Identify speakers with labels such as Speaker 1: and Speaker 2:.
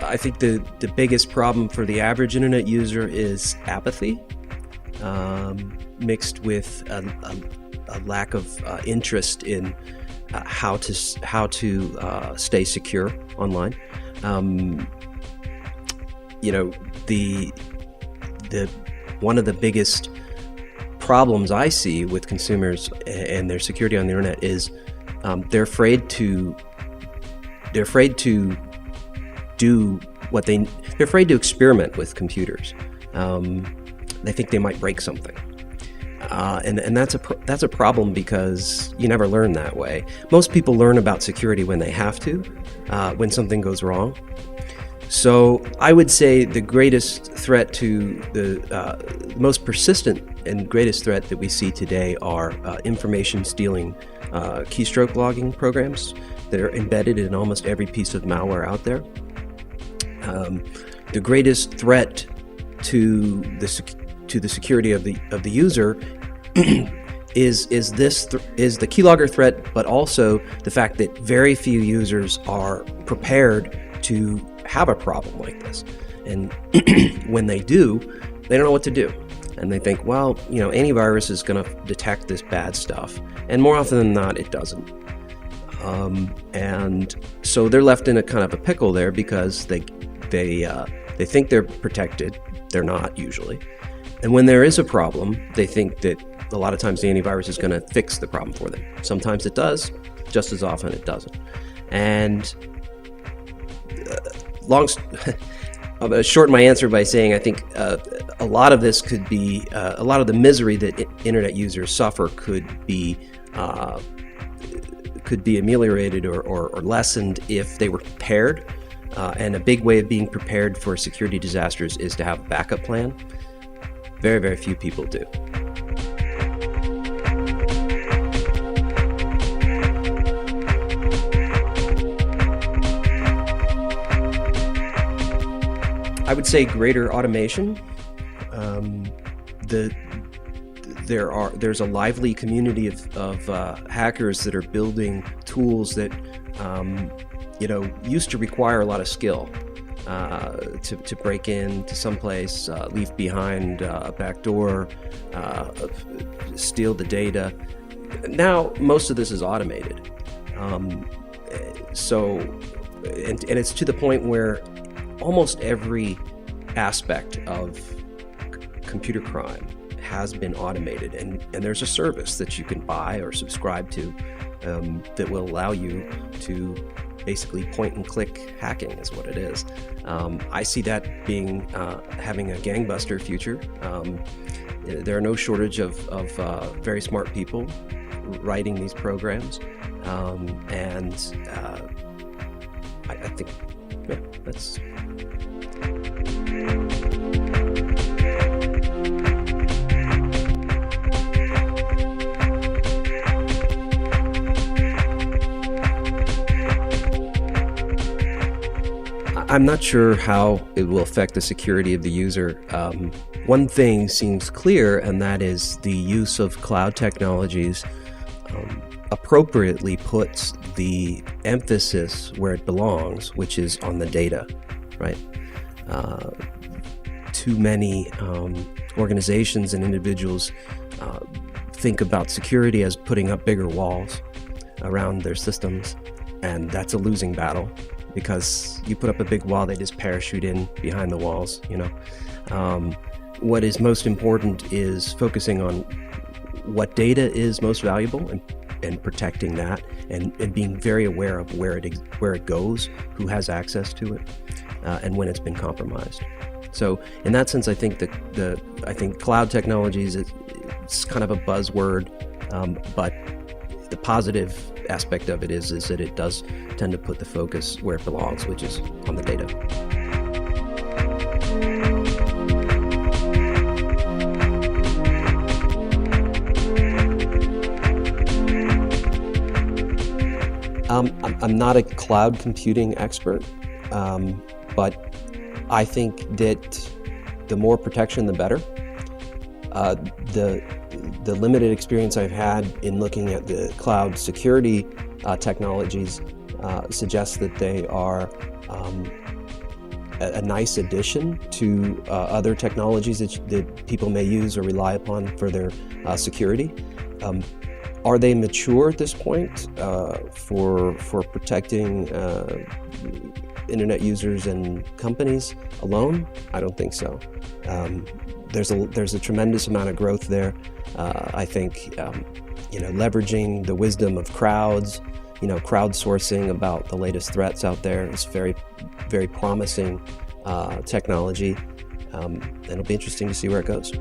Speaker 1: I think the biggest problem for the average internet user is apathy, mixed with a lack of interest in how to stay secure online. The one of the biggest problems I see with consumers and their security on the internet is they're afraid to experiment with computers. They think they might break something, and that's a problem because you never learn that way. Most people learn about security when they have to, when something goes wrong. So I would say the greatest threat to the most persistent and greatest threat that we see today are information stealing keystroke logging programs that are embedded in almost every piece of malware out there. The greatest threat to the security of the user is the keylogger threat, but also the fact that very few users are prepared to have a problem like this, and when they do, they don't know what to do, and they think, well, antivirus is going to detect this bad stuff, and more often than not, it doesn't. And so they're left in a kind of a pickle there because they think they're protected. They're not usually, and when there is a problem, they think that a lot of times the antivirus is going to fix the problem for them. Sometimes it does, just as often it doesn't, and I'm going to shorten my answer by saying I think a lot of this could be a lot of the misery that internet users suffer could be ameliorated or lessened if they were prepared. And a big way of being prepared for security disasters is to have a backup plan. Very, very few people do. I would say greater automation. There's a lively community of hackers that are building tools that used to require a lot of skill to break into someplace, leave behind a back door, steal the data. Now most of this is automated. So it's to the point where almost every aspect of computer crime has been automated, and there's a service that you can buy or subscribe to that will allow you to basically point and click hacking is what it is. I see that being having a gangbuster future. There are no shortage of very smart people writing these programs, and I think that's. I'm not sure how it will affect the security of the user. One thing seems clear, and that is the use of cloud technologies appropriately puts the emphasis where it belongs, which is on the data, right? Too many organizations and individuals think about security as putting up bigger walls around their systems, and that's a losing battle. Because you put up a big wall, they just parachute in behind the walls, What is most important is focusing on what data is most valuable and protecting that, and being very aware of where it goes, who has access to it, and when it's been compromised. So in that sense, I think I think cloud technologies it's kind of a buzzword, but the positive aspect of it is that it does tend to put the focus where it belongs, which is on the data. I'm not a cloud computing expert, but I think that the more protection, the better. The limited experience I've had in looking at the cloud security technologies suggests that they are a nice addition to other technologies that people may use or rely upon for their security. Are they mature at this point for protecting internet users and companies alone? I don't think so. There's a tremendous amount of growth there. I think leveraging the wisdom of crowds, crowdsourcing about the latest threats out there is very, very promising technology. And it'll be interesting to see where it goes.